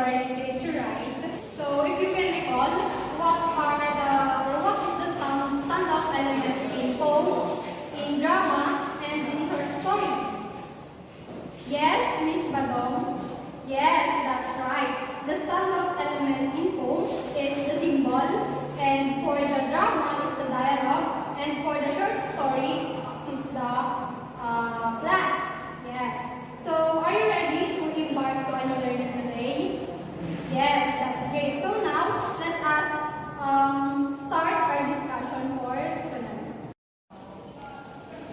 popular literature, right? So if you can recall, what is the standout element in poem, in drama, and in short story? Yes, Miss Badong? Yes, that's right. The standout element in poem is the symbol, and for the drama is the dialogue, and for the short story is the plot. Yes. So are you ready to embark to our learning today? Yes, that's great. So now let us start our discussion for tonight.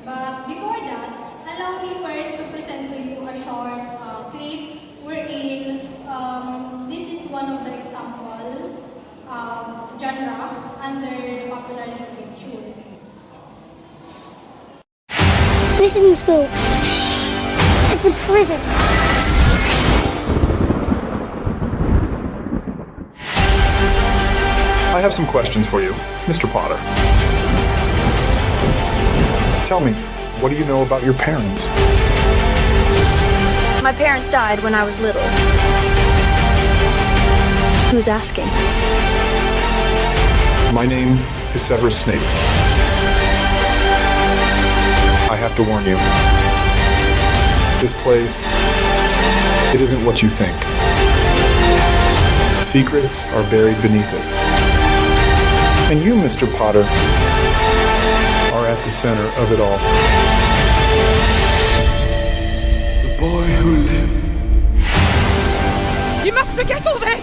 But before that, allow me first to present to you a short clip wherein this is one of the example genre under popular literature. This isn't school. It's a prison. I have some questions for you, Mr. Potter. Tell me, what do you know about your parents? My parents died when I was little. Who's asking? My name is Severus Snape. I have to warn you. This place, it isn't what you think. Secrets are buried beneath it. And you, Mr. Potter, are at the center of it all. The boy who lived. You must forget all this!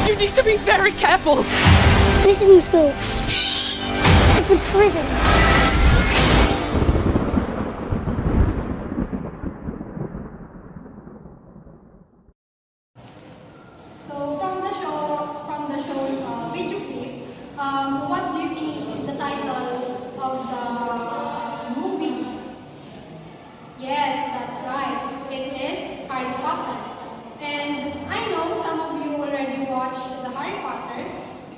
You need to be very careful! This isn't school. It's a prison. So from the show video clip, what do you think is the title of the movie? Yes, that's right. It is Harry Potter. And I know some of you already watched the Harry Potter.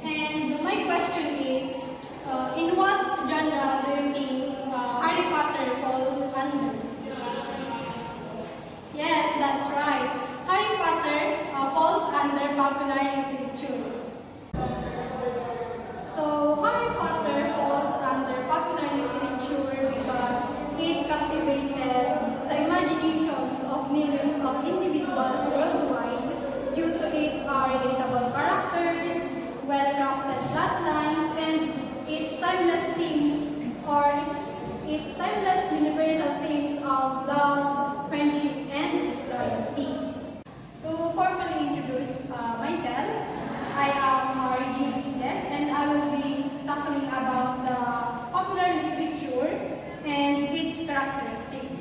And my question is, in what genre do you think Harry Potter falls under? Yes, that's right. Harry Potter falls under popular literature. So Harry Potter falls under popular literature because it captivated the imaginations of millions of individuals worldwide due to its relatable characters, well-crafted plotlines, and its timeless themes or its timeless universal themes of love, friendship, and loyalty. To formally introduce myself, I am REGINE QUIDES, and I will be talking about the popular literature and its characteristics.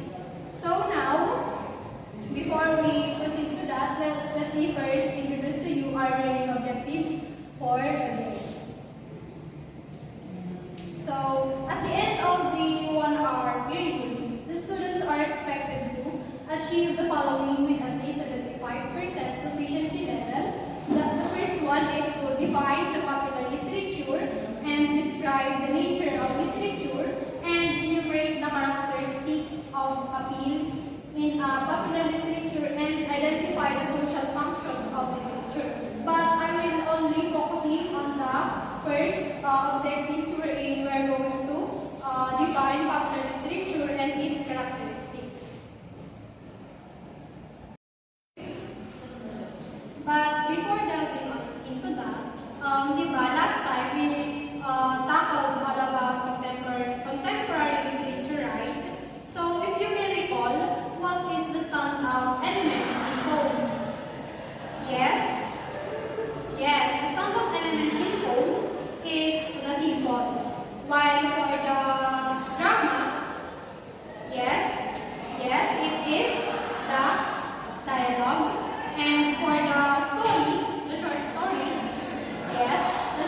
So now, before we proceed to that, let me first introduce to you our learning objectives for today. So, at the end of the 1 hour period, the students are expected to achieve the following with at least 75% proficiency level. The first one is to define the popular literature and describe the nature of literature and enumerate the characteristics of appeal in popular literature and identify the social functions of literature. But I will only focusing on the first objectives wherein we are going to define popular literature and its characteristics. But before delving into that, last time we tackled all about contemporary literature, right? So if you can recall, what is the standout element in poem? Yes? Yes, the standout element in poems is the symbols. While for the drama, yes, it is the dialogue. And for the story, the short story, yes, the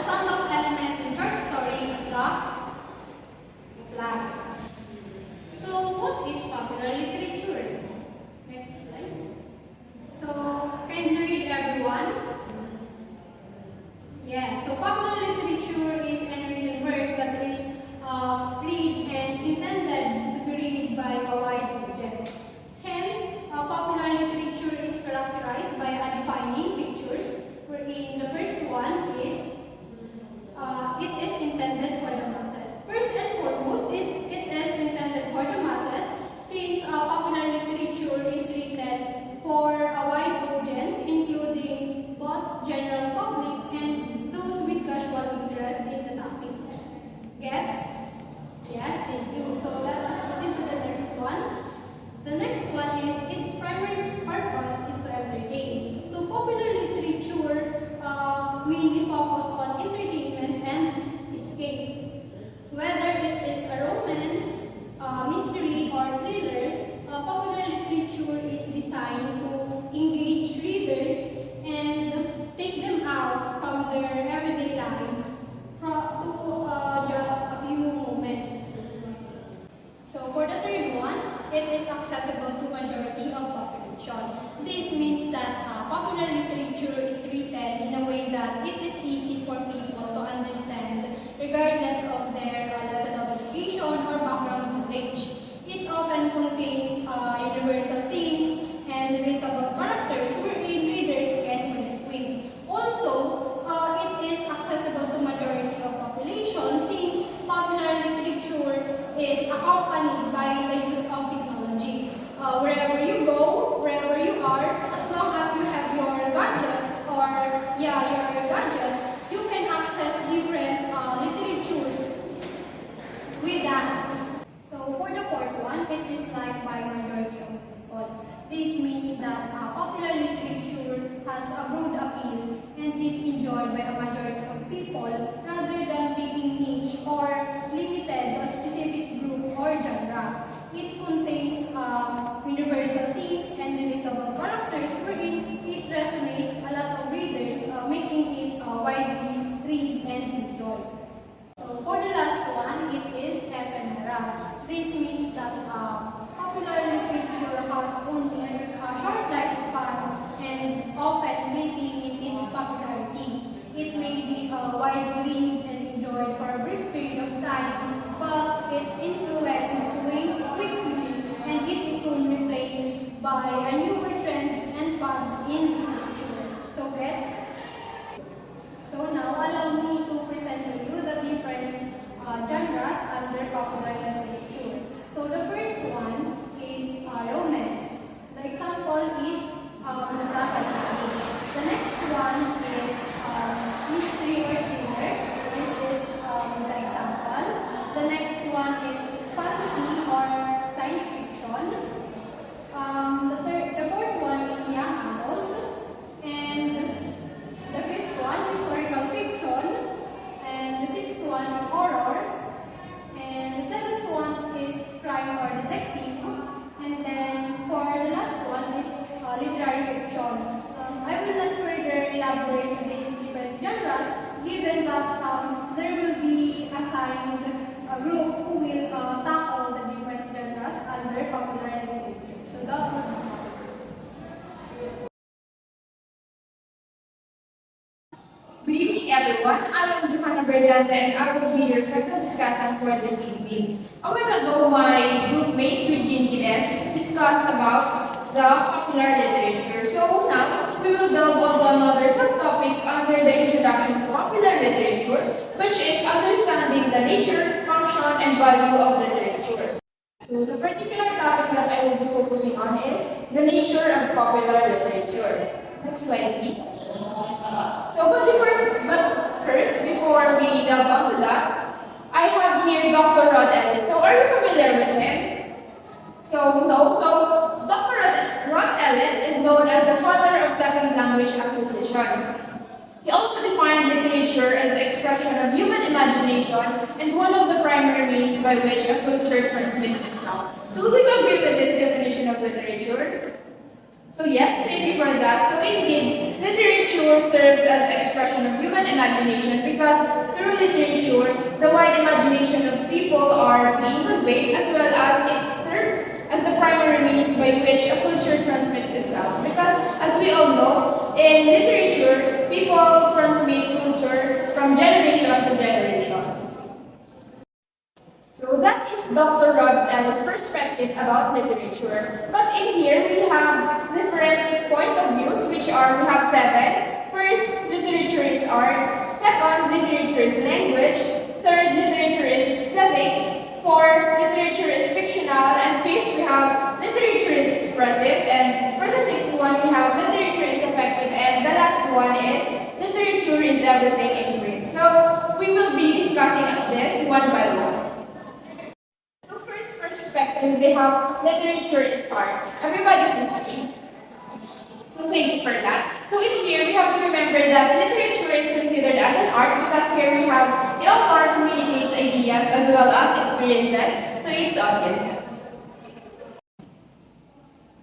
purpose is to entertain. So popular literature mainly focus on entertainment and escape. Whether it is a romance, mystery, or thriller, popular literature is designed to engage readers and take them out from their everyday lives to just a few moments. So for the third one, it is accessible to majority of population. This means that popular literature is written in a way that it is easy for people to understand regardless of their level of education or background knowledge. It often contains universal themes and relatable characters wherein readers can connect with. Also, it is accessible to majority of population since popular literature is accompanied by the use of technology. Wherever you go, wherever you are, as long as you have your gadgets you can access different literatures with that. So for the fourth one, it is liked by majority of people. This means that popular literature has a broad appeal and is enjoyed by a majority of people rather than being niche or limited to a specific group or genre. It contains universal themes and relatable characters wherein it resonates a lot of readers, making it widely read and enjoyed. So for the last one, it is ephemera. This means that popular literature has only a short lifespan and often fleeting in its popularity. It may be widely read and enjoyed for a brief period of time, but its influence wanes quickly and it is soon replaced by newer trends and fads in literature. So now allow me to present to you the different genres under popular literature. So the first one is romance. The example is the Titanic. The next one is mystery or thriller. This is the example. The next one is fantasy or science fiction. The fourth one is young adult. And the fifth one, historical fiction. And the sixth one is horror. And the seventh one is crime or detective. And then for the last one is literary fiction. I will not further elaborate on these different genres given that there will be assigned a group who will tackle the different genres under popular literature. So that would be all. Good evening, everyone. I am Johanna Brillante and I will be your second discussant for this evening. A while ago, my group mate REGINE QUIDES discussed about the popular literature. So now, we will delve into another subtopic under the introduction to popular literature, which is understanding the nature, function, and value of literature. So the particular topic that I will be focusing on is the nature of popular literature. Next slide, please. But first, before we delve into that, I have here Dr. Rod Ellis. So are you familiar with him? So Dr. Rod Ellis is known as the father of second language acquisition. He also defined literature as the expression of human imagination and one of the primary means by which a culture transmits itself. So do you agree with this definition of literature? So yes, thank you for that. So indeed, literature serves as the expression of human imagination because through literature, the wide imagination of people are being conveyed as well as it serves as the primary means by which a culture transmits itself. Because as we all know, in literature, people transmit culture from generation to generation. So that is Dr. Rod Ellis' perspective about literature. But in here, we have different point of views, we have 7. First, literature is art. Second, literature is language. Third, literature is aesthetic. Fourth, literature is fictional. And fifth, we have literature is expressive. And for the sixth one, we have literature is effective. And the last one is literature is everything in green. So we will be discussing this one by one. So first perspective, we have literature is art. Everybody please read. So thank you for that. So in here, we have to remember that literature is considered as an art because here we have the author communicates ideas as well as experiences to its audiences.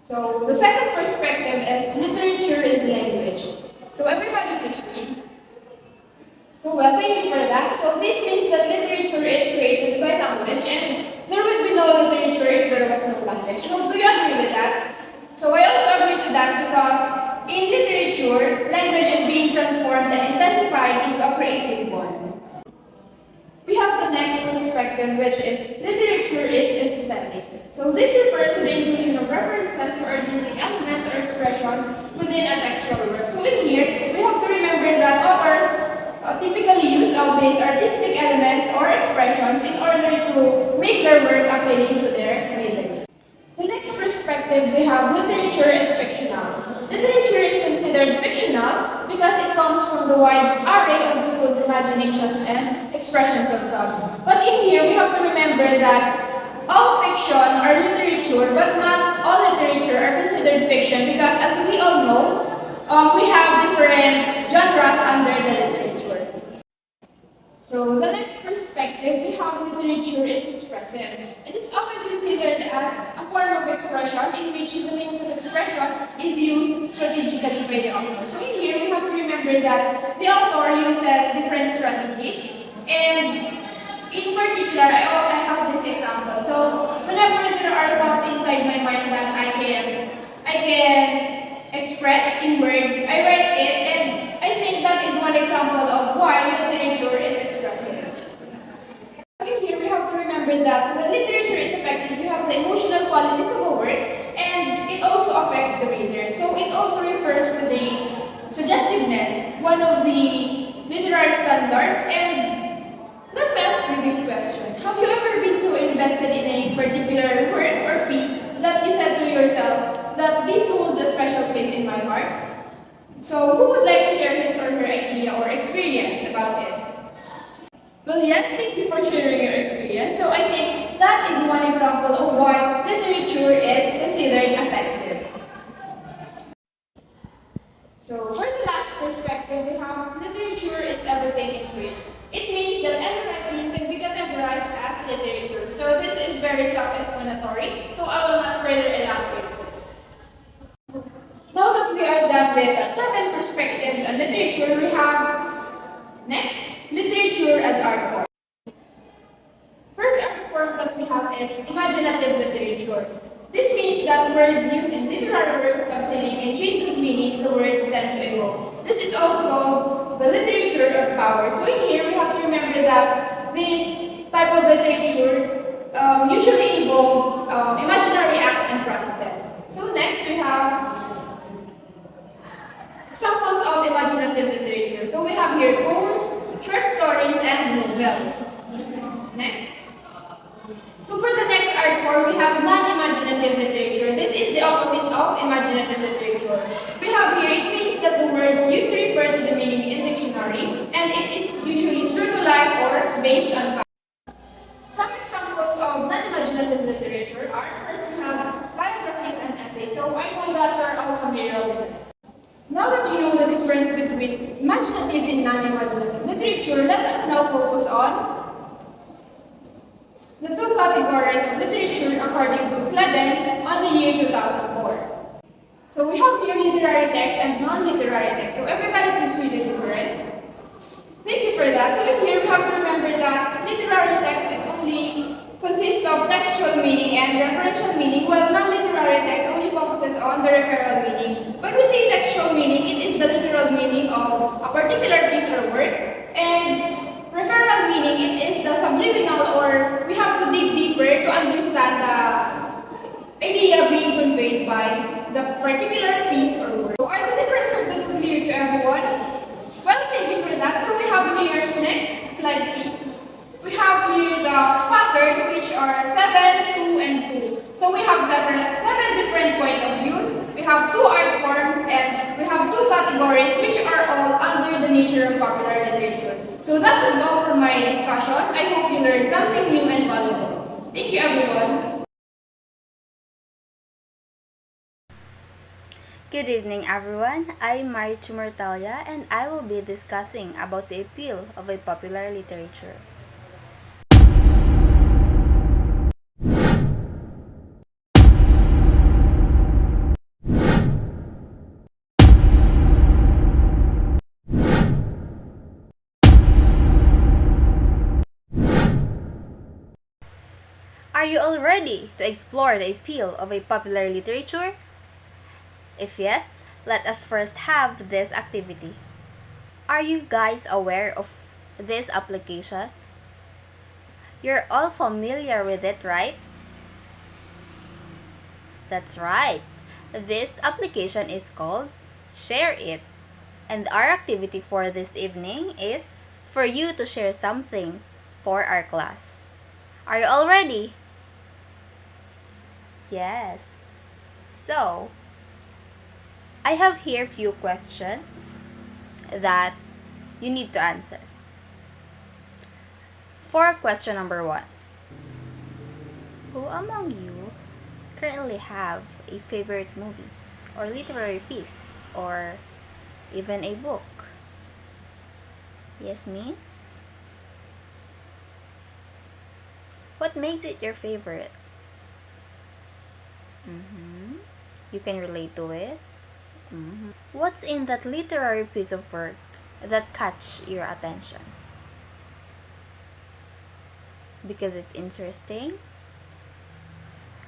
So the second perspective is literature is language. So everybody please read. So well, thank you for that. So this means that literature is created by language and there would be no literature if there was no language. So do you agree with that? So I also agree to that because in literature, language is being transformed and intensified into a creative one. We have the next perspective, which is literature is aesthetic. So this refers to the inclusion of references to artistic elements or expressions within a textual work. So in here, we have to remember that authors typically use of these artistic elements or expressions in order to make their work appealing to their readers. The next perspective, we have literature is fictional. Literature is considered fictional because it comes from the wide array of people's imaginations and expressions of thoughts. But in here, we have to remember that all fiction are literature, but not all literature are considered fiction because as we all know, we have different genres under the literature. So the next perspective, we have literature is expressive. It is often considered as a form of expression in which the means of expression is used strategically by the author. So in here, we have to remember that the author uses different strategies, and in particular, I have this example. So whenever there are thoughts inside my mind that I can express in words, I write it, and I think that is one example of why literature is expressive. In here, we have to remember that when literature is effective, we have the emotional qualities of a work, and it also affects the reader. So it also refers to the suggestiveness, one of the literary standards. And let me ask you this question. Have you ever been so invested in a particular word or piece that you said to yourself that this holds a special place in my heart? So who would like to share his or her idea or experience about it? Well, yes, thank you for sharing your experience. So I think that is one example of why literature is considered effective. So for the last perspective, we have literature is everything in Greek. It means that any writing can be categorized as literature. So this is very self-explanatory, so I will not further elaborate this. Now that we are done with 7 perspectives on literature, we have next, literature as art form. First art form that we have is imaginative literature. This means that words used in literary works have feeling and change of meaning the words tend to evoke. This is also called the literature of power. So in here, we have to remember that this type of literature usually involves imaginary acts and processes. So next, we have examples of imaginative literature. So we have here poems, short stories, and novels. Next. So for the next art form, we have non-imaginative literature. This is the opposite of imaginative literature. We have here, it means that the words used to refer to the meaning in dictionary, and it is usually true to life or based on fact. Some examples of non-imaginative literature are, first we have biographies and essays. So I know that you're all familiar with this. Now that you know the difference between imaginative and non-imaginative literature, let us now focus on the 2 categories of literature according to Cleden on the year 2004. So we have here literary text and non-literary text. So everybody please read the difference. Thank you for that. So in here we have to remember that literary text is only consists of textual meaning and referential meaning, while non-literary text only focuses on the referral meaning. When we say textual meaning, it is the literal meaning of a particular piece or work, and referral meaning, it is the subliminal, or we have to dig deeper to understand the idea being conveyed by the particular piece or work. So are the difference of the two clear to everyone? Well, thank you for that. So we have here, next slide please. We have here the pattern, which are 7, 2, and 2. So we have 7 different point of views. We have 2 art forms, and we have 2 categories, which are all under the nature of popular literature. So that would all for my discussion. I hope you learned something new and valuable. Thank you, everyone. Good evening, everyone. I'm Marichu Moratalia, and I will be discussing about the appeal of a popular literature. Are you all ready to explore the appeal of a popular literature? If yes, let us first have this activity. Are you guys aware of this application? You're all familiar with it, right? That's right. This application is called Share It. And our activity for this evening is for you to share something for our class. Are you all ready? Yes. So, I have here few questions that you need to answer. For question number 1, who among you currently have a favorite movie or literary piece or even a book? Yes, miss? What makes it your favorite? You can relate to it? What's in that literary piece of work that catch your attention? Because it's interesting,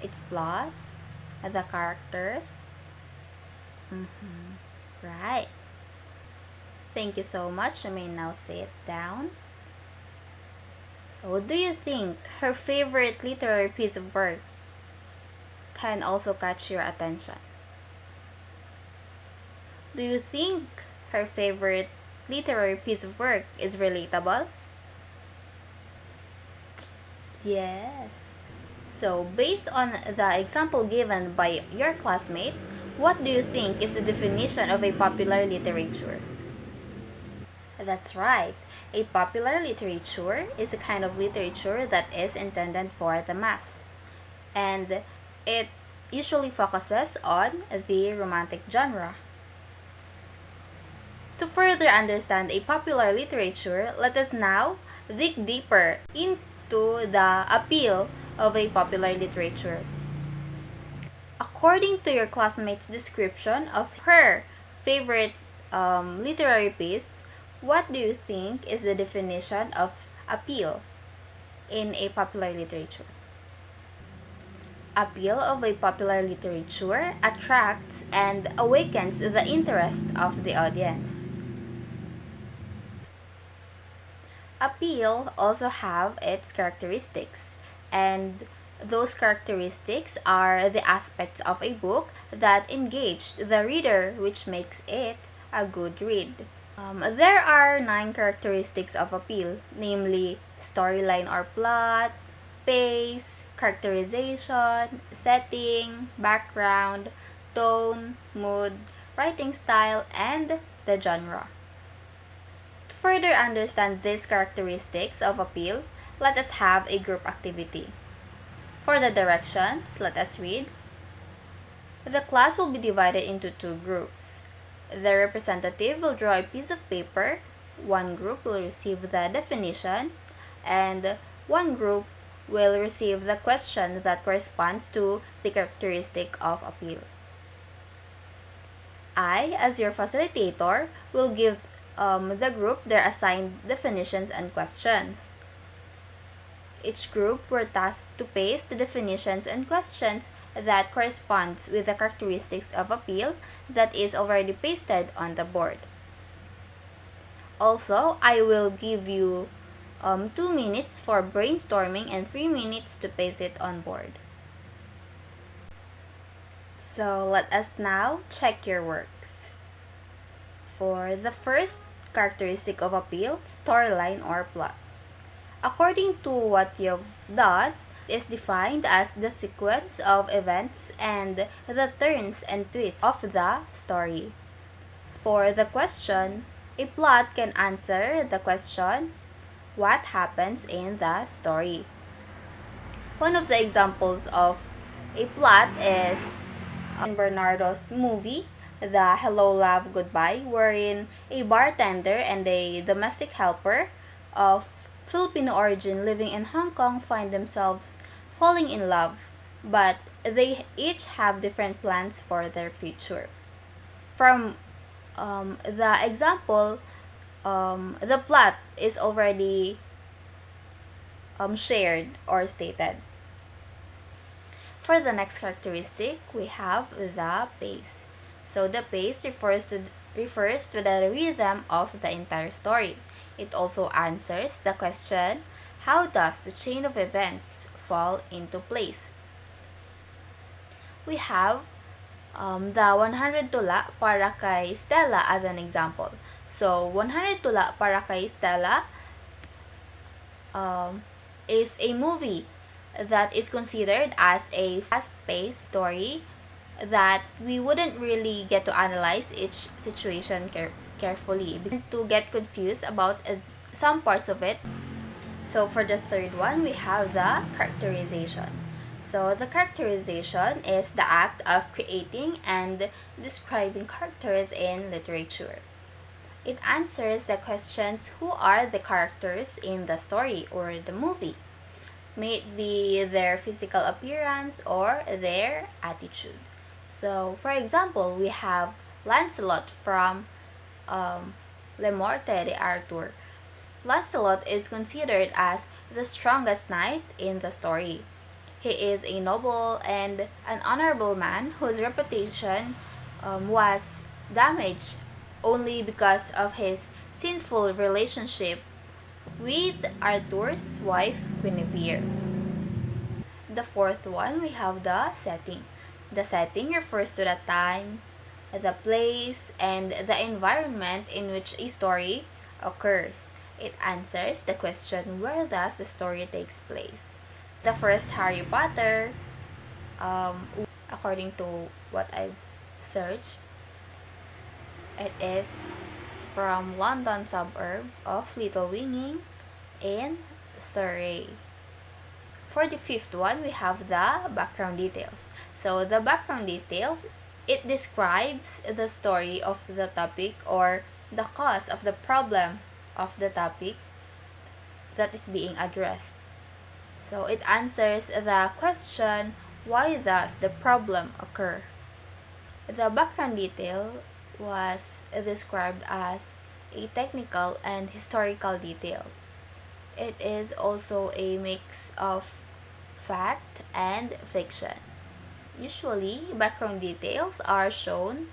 its plot, the characters. Right. Thank you so much. You may now sit down. So, do you think her favorite literary piece of work can also catch your attention? Do you think her favorite literary piece of work is relatable? Yes. So, based on the example given by your classmate, what do you think is the definition of a popular literature? That's right. A popular literature is a kind of literature that is intended for the mass. And it usually focuses on the romantic genre. To further understand a popular literature, let us now dig deeper into the appeal of a popular literature. According to your classmate's description of her favorite literary piece, what do you think is the definition of appeal in a popular literature? Appeal of a popular literature attracts and awakens the interest of the audience. Appeal also have its characteristics, and those characteristics are the aspects of a book that engage the reader, which makes it a good read. There are 9 characteristics of appeal, namely storyline or plot, pace, characterization, setting, background, tone, mood, writing style, and the genre. To further understand these characteristics of appeal, let us have a group activity. For the directions, let us read. The class will be divided into 2 groups. The representative will draw a piece of paper, one group will receive the definition, and one group will receive the question that corresponds to the characteristic of appeal. I, as your facilitator, will give the group their assigned definitions and questions. Each group were tasked to paste the definitions and questions that corresponds with the characteristics of appeal that is already pasted on the board. Also, I will give you 2 minutes for brainstorming and 3 minutes to paste it on board. So let us now check your works. For the first characteristic of appeal, storyline or plot. According to what you've done, is defined as the sequence of events and the turns and twists of the story. For the question, a plot can answer the question, what happens in the story? One of the examples of a plot is in Bernardo's movie, the Hello Love Goodbye, wherein a bartender and a domestic helper of Filipino origin living in Hong Kong find themselves falling in love, but they each have different plans for their future. From the example, the plot is already shared or stated. For the next characteristic, we have the pace. So the pace refers to the rhythm of the entire story. It also answers the question, how does the chain of events fall into place? We have the 100 Tula para kay Stella as an example. So 100 Tula para kay Stella is a movie that is considered as a fast-paced story that we wouldn't really get to analyze each situation carefully to get confused about some parts of it. So for the third one, we have the characterization. So the characterization is the act of creating and describing characters in literature. It answers the questions, who are the characters in the story or the movie? May it be their physical appearance or their attitude. So, for example, we have Lancelot from Le Morte d'Arthur. Lancelot is considered as the strongest knight in the story. He is a noble and an honorable man whose reputation was damaged only because of his sinful relationship with Arthur's wife, Guinevere. The fourth one, we have the setting. The setting refers to the time, the place, and the environment in which a story occurs. It answers the question, where does the story takes place? The first Harry Potter, according to what I've searched, it is from London suburb of Little Winging in Surrey. For the fifth one, we have the background details. So the background details, it describes the story of the topic or the cause of the problem of the topic that is being addressed. So it answers the question, why does the problem occur? The background detail was described as a technical and historical details. It is also a mix of fact and fiction. Usually, background details are shown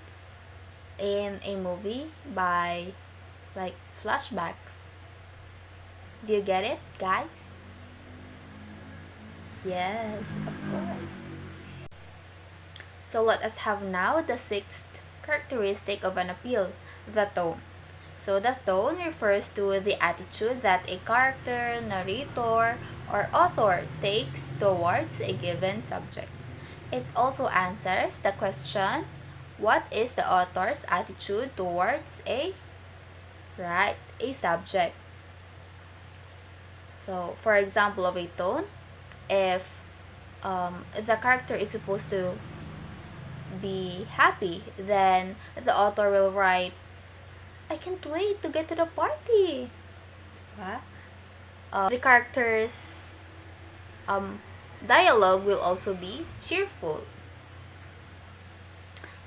in a movie by like flashbacks. Do you get it, guys? Yes, of course. So let us have now the sixth characteristic of an appeal, the tone. So the tone refers to the attitude that a character, narrator, or author takes towards a given subject. It also answers the question, what is the author's attitude towards a subject? So, for example of a tone, if the character is supposed to be happy, then the author will write, I can't wait to get to the party. The character's dialogue will also be cheerful.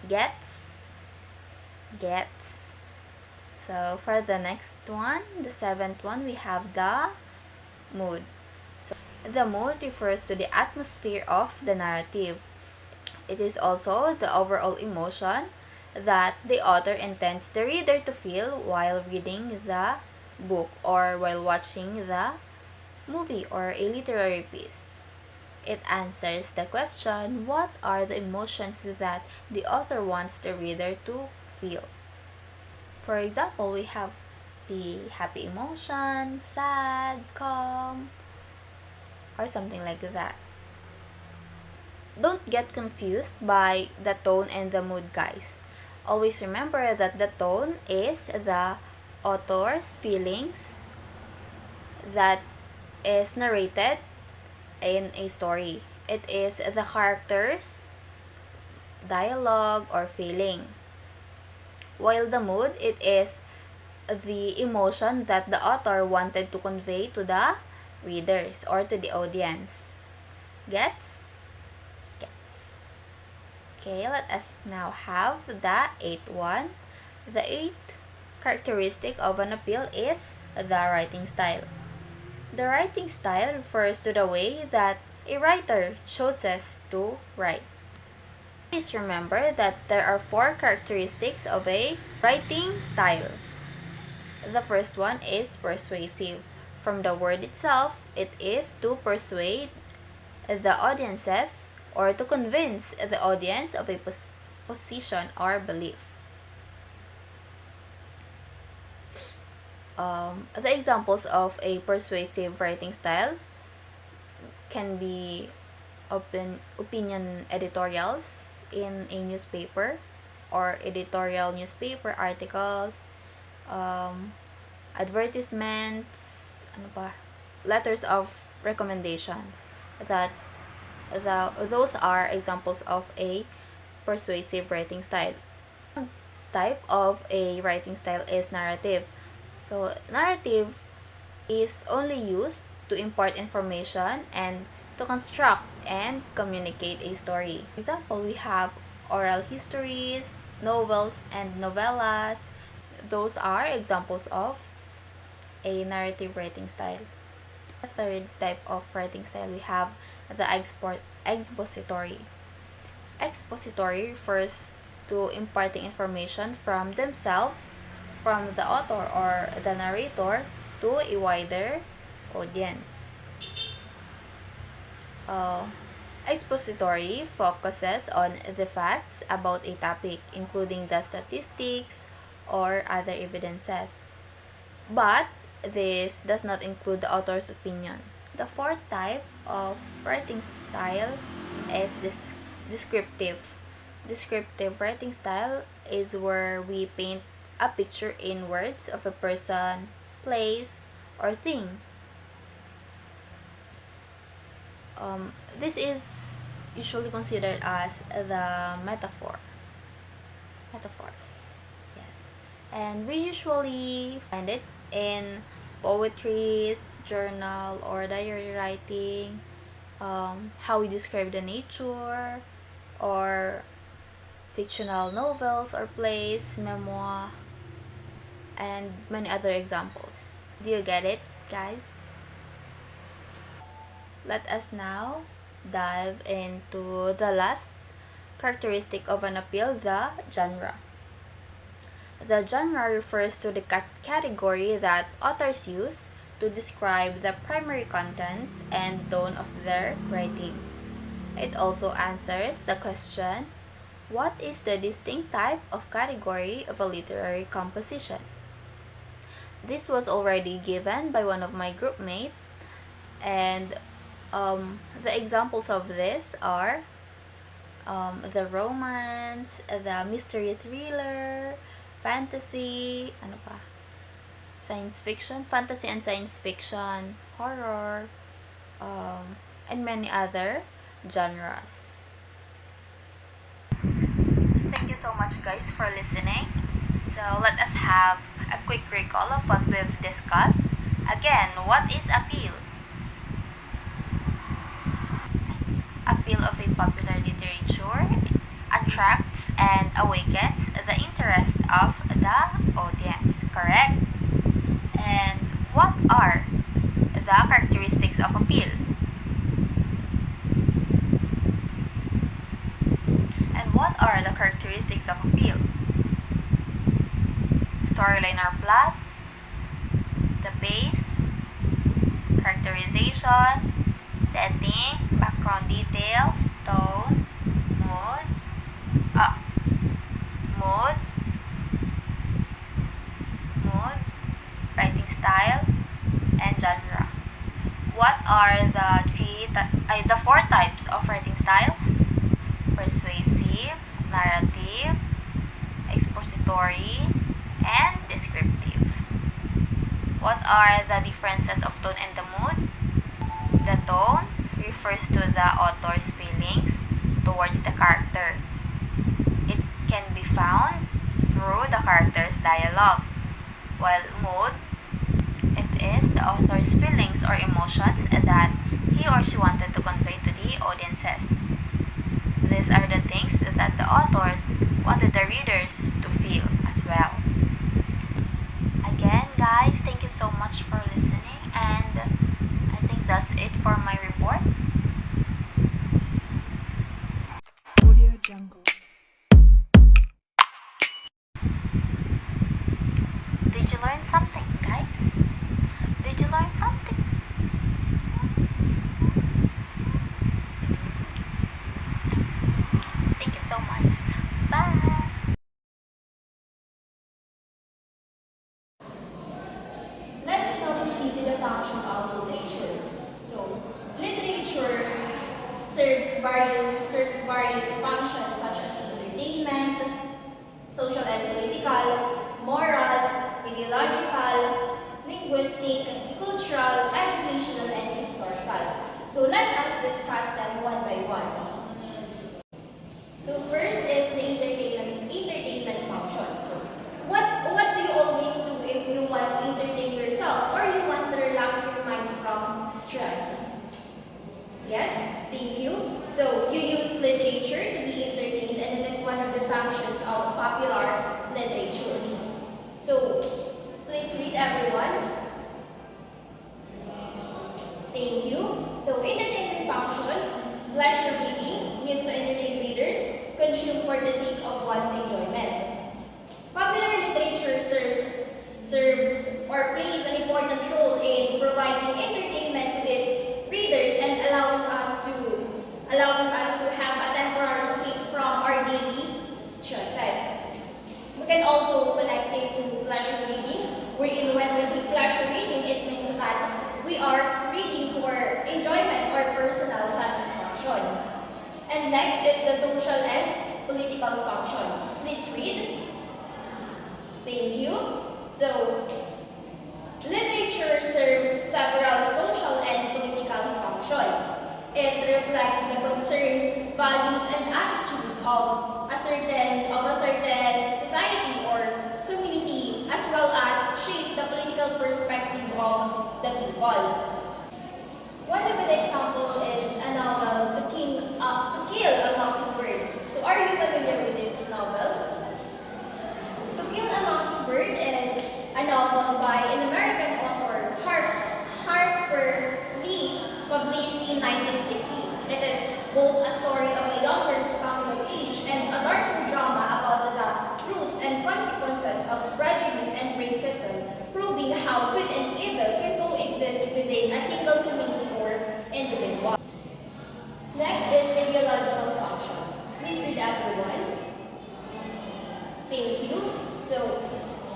Gets. So for the next one, the seventh one, we have the mood. So the mood refers to the atmosphere of the narrative. It is also the overall emotion that the author intends the reader to feel while reading the book or while watching the movie or a literary piece. It answers the question, what are the emotions that the author wants the reader to feel? For example, we have the happy emotion, sad, calm, or something like that. Don't get confused by the tone and the mood, guys. Always remember that the tone is the author's feelings that is narrated in a story. It is the character's dialogue or feeling. while the mood, it is the emotion that the author wanted to convey to the readers or to the audience. Gets? Gets. Okay, let us now have the eighth one. The eighth characteristic of an appeal is the writing style. The writing style refers to the way that a writer chooses to write. Please remember that there are 4 characteristics of a writing style. The first one is persuasive. From the word itself, it is to persuade the audiences or to convince the audience of a position or belief. The examples of a persuasive writing style can be opinion editorials in a newspaper or editorial newspaper articles, advertisements, letters of recommendations. Those are examples of a persuasive writing style. One type of a writing style is narrative. So narrative is only used to impart information and to construct and communicate a story. For example, we have oral histories, novels, and novellas. Those are examples of a narrative writing style. The third type of writing style, we have the expository. Expository refers to imparting information from themselves, from the author or the narrator, to a wider audience. Expository focuses on the facts about a topic, including the statistics or other evidences. But this does not include the author's opinion. The fourth type of writing style is descriptive. Descriptive writing style is where we paint a picture in words of a person, place, or thing. This is usually considered as the metaphors. Yes. And we usually find it in poetry, journal, or diary writing, how we describe the nature, or fictional novels or plays, memoir, and many other examples. Do you get it, guys? Let us now dive into the last characteristic of an appeal, the genre. The genre refers to the category that authors use to describe the primary content and tone of their writing. It also answers the question, what is the distinct type of category of a literary composition? This was already given by one of my group mates, and the examples of this are the romance, the mystery thriller, fantasy, science fiction, fantasy and science fiction, horror, and many other genres. Thank you so much, guys, for listening. So let us have a quick recall of what we've discussed. Again, what is appeal? Appeal of a popular literature attracts and awakens the interest of the audience, correct? And what are the characteristics of appeal? And what are the characteristics of appeal? Storyline or plot, the pace, characterization, setting, background details, tone, mood, writing style, and genre. What are the 4 types of writing styles? Persuasive, narrative, expository, and descriptive. What are the differences of tone and the mood? The tone refers to the author's feelings towards the character. It can be found through the dialogue, while mood, it is the author's feelings or emotions that he or she wanted to convey to the audiences. These are the things that the authors wanted the readers to feel as well. Again, guys, thank you so much for listening, and I think that's it for my report. Did you learn something, guys? Did you learn something? Thank you so much. Bye! Let us now proceed to the function of literature. So, literature serves various functions such as entertainment, social and political, moral, ideological, linguistic, cultural, educational, and historical. So let us discuss them one by one. So first is the entertainment function. So what do you always do if you want to entertain yourself or you want to relax your mind from stress? Yes, thank you. So you use literature to be entertained, and it is one of the functions of popular literature. So please read, everyone. Thank you. So entertainment function, pleasure reading, used to entertain readers, consumed for the sake of one's enjoyment. Popular literature serves or plays an important role in providing entertainment to its readers and allowing us to have a temporary escape from our daily stresses. We can also connect it to pleasure reading, wherein when we say pleasure reading, it means that we are reading for enjoyment or personal satisfaction. And next is the social and political function. Please read. Thank you. So, literature serves several social and political functions. It reflects the concerns, values, and attitudes of a certain society or community, as well as shape the political perspective of the people. One of the examples is a novel, To Kill a Mockingbird. So are you familiar with this novel? So, To Kill a Mockingbird is a novel by an American author, Harper Lee, published in 1960. It is both a story of a young girl's coming of age and a darker drama about the roots and consequences of prejudice and racism, proving how good and evil can coexist within a single community or individual. Next is ideological function. Please read, everyone. Thank you. So,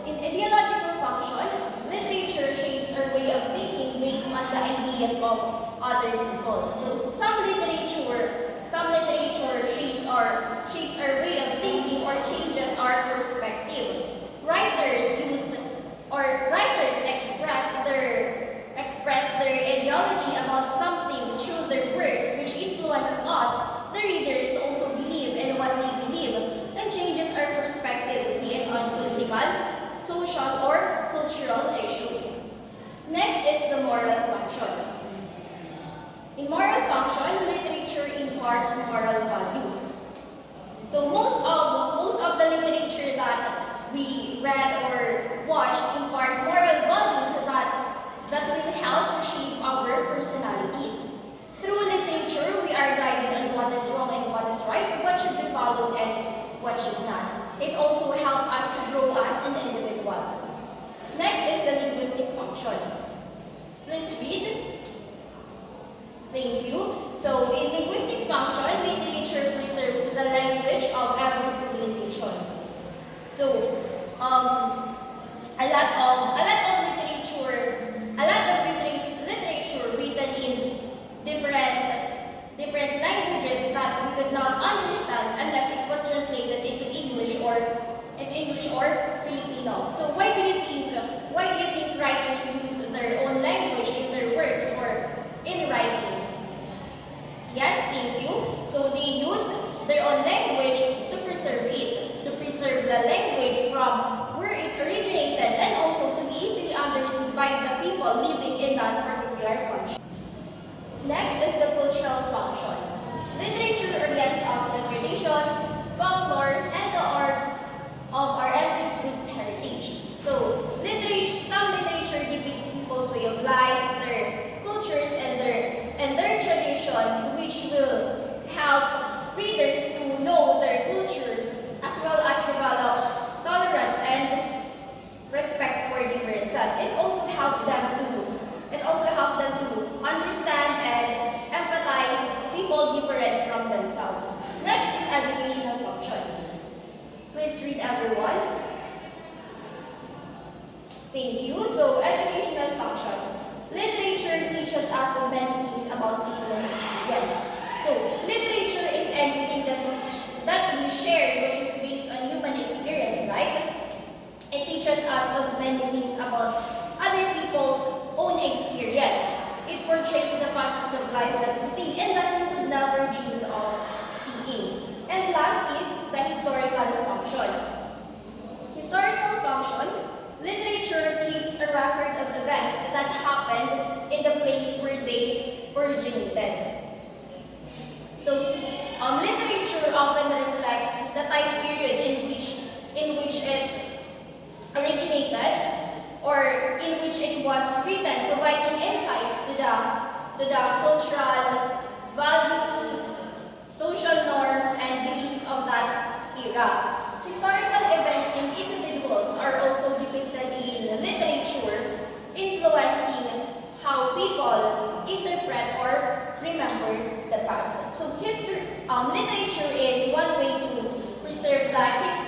in ideological function, literature shapes our way of thinking based on the ideas of other people. So, some literature shapes our way of thinking or changes our perspective. Writers express their ideology about something through their works, which influences us, the readers, to also believe in what they believe, and changes our perspective, be it on political, social, or cultural issues. Next is the moral function. In moral function, literature imparts moral values. So most of the literature that we read or watched impart moral values that will help to shape our personalities. Through literature, we are guided on what is wrong and what is right, what should be followed and what should not. It also helps us to grow as an individual. Next is the linguistic function. Please read. Thank you. So, in linguistic function, literature preserves the language of every civilization. So, a lot of literature written in different languages that we could not understand unless it was translated into English or Filipino. So why do you think writers use their own language in their works or in writing? Yes, thank you. So they use their own language to preserve the language from where it by the people living in that particular country. Next is the cultural function. Literature orients us to traditions, folklores, and the arts of our ethnic group's heritage. So, some literature depicts people's way of life, their cultures, and their traditions, which will help readers to know their cultures as well as develop tolerance and respect for differences. It also helps them to understand and empathize people different from themselves. Next is educational function. Please read, everyone. Thank you. So, educational function. Literature teaches us many things about human experience. So, literature is anything that we share which is based on human experience, right? It teaches us of many things about other people's own experience. It portrays the facets of life that we see and that we would never dream of seeing. And last is the historical function. Historical function. Literature keeps a record of events that happened in the place where they originated. So, literature often reflects the time period in which it originated or in which it was written, providing insights to the cultural values, social norms, and beliefs of that era. Historical events and individuals are also depicted in literature, influencing how people interpret or remember the past. So literature is one way to preserve the history